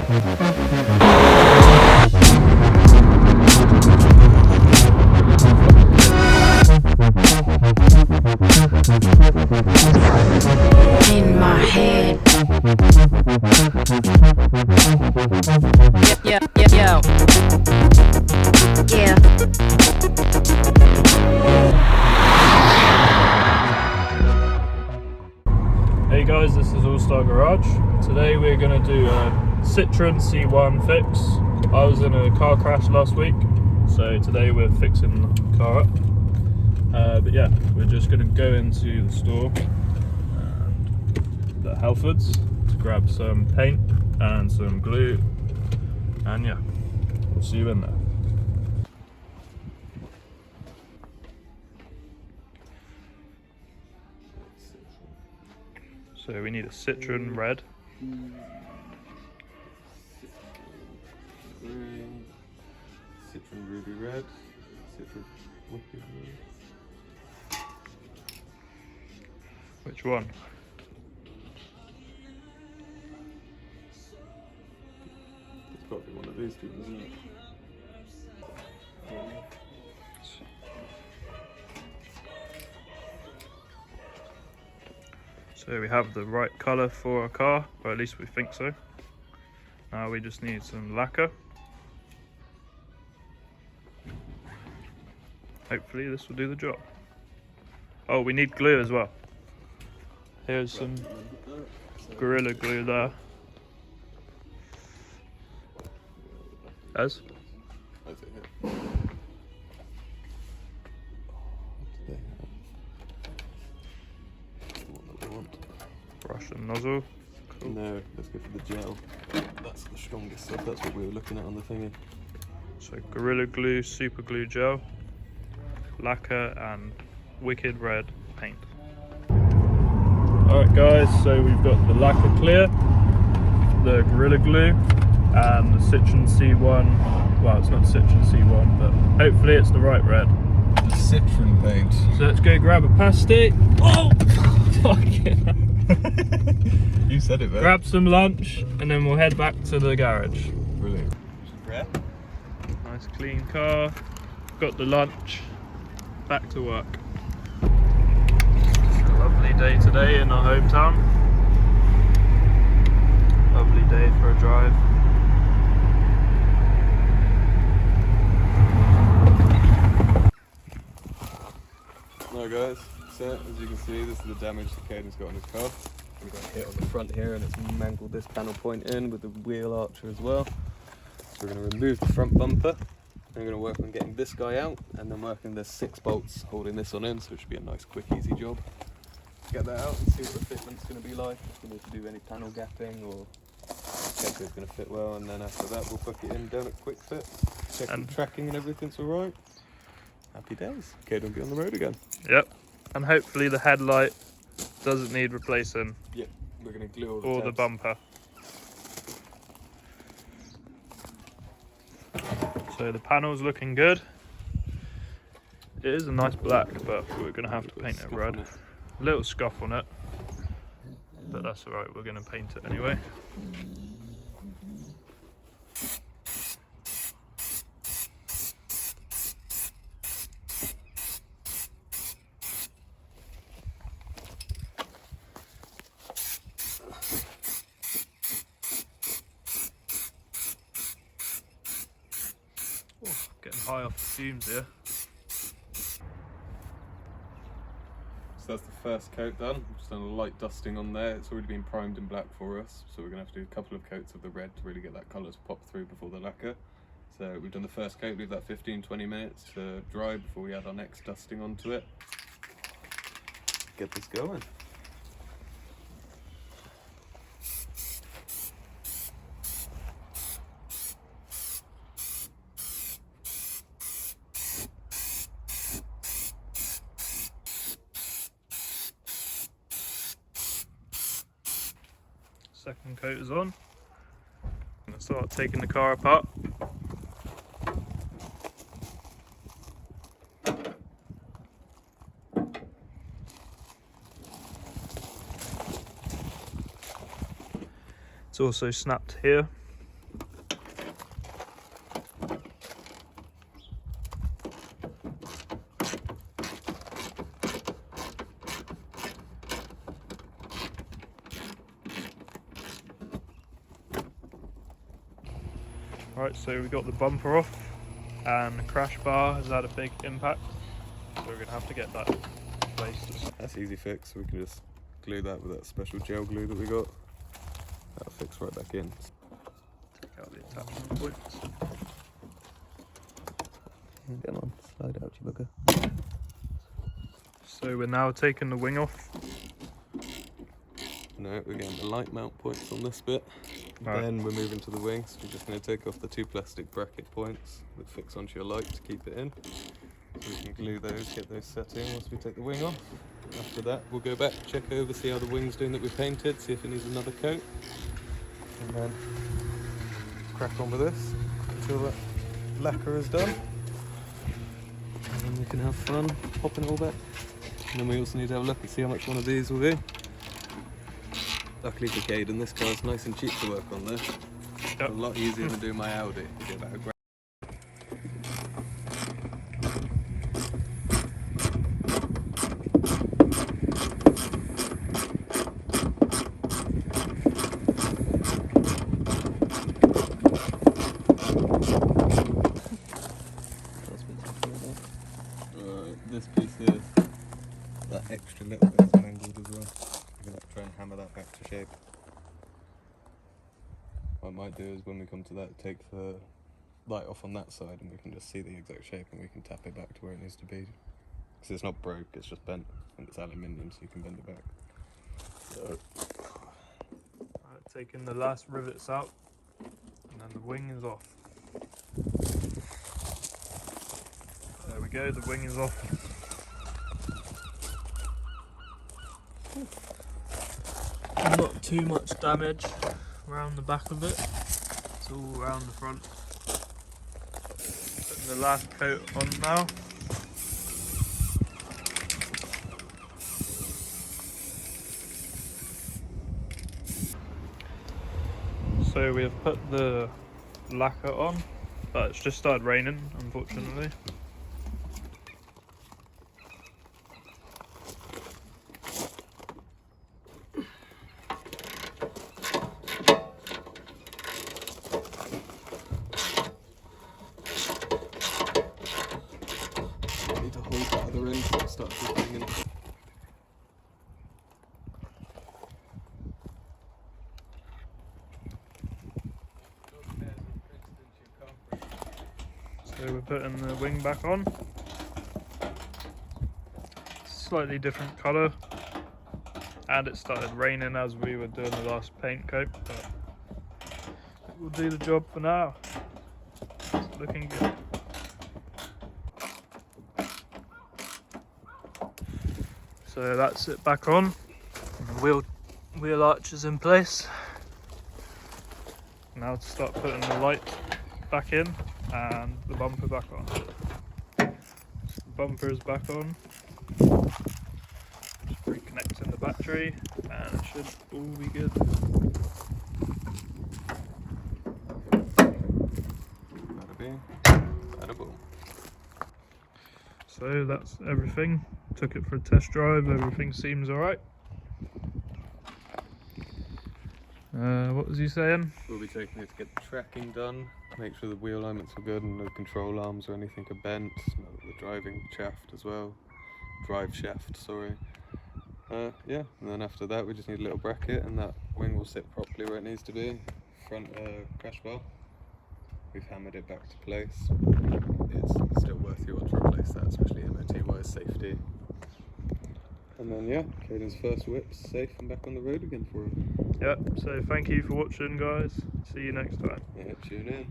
In my head. Yeah. Hey guys, this is All Star Garage. Today we're going to do a Citroen C1 fix. I was in a car crash last week, so today we're fixing the car up. But yeah, we're just going to go into the store and the Halfords to grab some paint and some glue, and yeah, we'll see you in there. So we need a Citroen red. Citroen ruby red. Citroen wicked red. Which one? It's got to be one of these two, isn't it? So we have the right colour for our car, or at least we think so. Now we just need some lacquer. Hopefully this will do the job. Oh, we need glue as well. Here's some Gorilla Glue there. As? That's it here. Brush and nozzle. Cool. No, let's go for the gel. That's the strongest stuff. That's what we were looking at on the thingy. So Gorilla Glue, Super Glue Gel, lacquer and wicked red paint. Alright guys, so we've got the lacquer clear, the Gorilla Glue and the Citroen C1. Well, it's not Citroen C1, but hopefully it's the right red. The Citroen paint. So let's go grab a pasty. Oh! Fucking You said it, man. grab some lunch and then we'll head back to the garage. Brilliant. Nice clean car, got the lunch, back to work. It's a lovely day today in our hometown. Lovely day for a drive. No guys, so as you can see, this is the damage that Caden's got on his car. We got hit on the front here and it's mangled this panel point in with the wheel archer as well. So we're going to remove the front bumper. We're going to work on getting this guy out and then working the 6 bolts holding this on in, so it should be a nice quick easy job. Get that out and see what the fitment's going to be like. If we need to do any panel gapping or check if it's going to fit well, and then after that we'll book it in down at quick fit. Check the tracking and everything's alright. Happy days. Caden will be on the road again. Yep, and hopefully the headlight doesn't need replacing. Yeah, we're going to glue or the bumper. So the panel's looking good. It is a nice black, but we're going to have to paint it red. A little scuff on it, but that's alright, we're going to paint it anyway. Getting high off the fumes here. So that's the first coat done. We've just done a light dusting on there. It's already been primed in black for us, so we're going to have to do a couple of coats of the red to really get that colour to pop through before the lacquer. So we've done the first coat, leave that 15-20 minutes to dry before we add our next dusting onto it. Get this going. Second coat is on. I'm going to start taking the car apart. It's also snapped here, Right, so we got the bumper off and the crash bar has had a big impact, so we're going to have to get that replaced. That's easy fix, we can just glue that with that special gel glue that we got. That'll fix right back in. Take out the attachment points. Come on, slide out, you bugger. So we're now taking the wing off. No, we're getting the light mount points on this bit. Right. Then we're moving to the wing, so we're just going to take off the 2 plastic bracket points that fix onto your light to keep it in. So we can glue those, get those set in once we take the wing off. After that, we'll go back, check over, see how the wing's doing that we painted, see if it needs another coat. And then crack on with this until that lacquer is done. And then we can have fun popping it all back. And then we also need to have a look and see how much one of these will be. Luckily for Caden, this car's nice and cheap to work on there. Yep. A lot easier than doing my Audi. You get about a grand. This piece here, that extra little bit is mangled as well. We're going to try and hammer that back to shape. What I might do is when we come to that, take the light off on that side and we can just see the exact shape and we can tap it back to where it needs to be. Because it's not broke, it's just bent and it's aluminium, so you can bend it back. So. Right, taking the last rivets out and then the wing is off. There we go, the wing is off. Not too much damage around the back of it, it's all around the front. Putting the last coat on now. So we have put the lacquer on, but it's just started raining, unfortunately. Need to hold that other end so it starts dripping in. So we're putting the wing back on. Slightly different colour, and it started raining as we were doing the last paint coat, but it will do the job for now. It's looking good. So that's it back on. The wheel arch is in place. Now to start putting the light back in and the bumper back on. So the bumper is back on. Just reconnecting the battery and it should all be good. Bada bing, bada boom. So that's everything. Took it for a test drive, everything seems alright. What was he saying? We'll be taking it to get the tracking done, make sure the wheel alignments are good and no control arms or anything are bent, the driving shaft as well, drive shaft, sorry. Yeah, and then after that we just need a little bracket and that wing will sit properly where it needs to be. Front crash bar, we've hammered it back to place. It's still worth your while to replace that, especially MOT wise, safety. And then yeah, Caden's first whip's safe and back on the road again for him. Yep, so thank you for watching guys, see you next time. Yeah, tune in.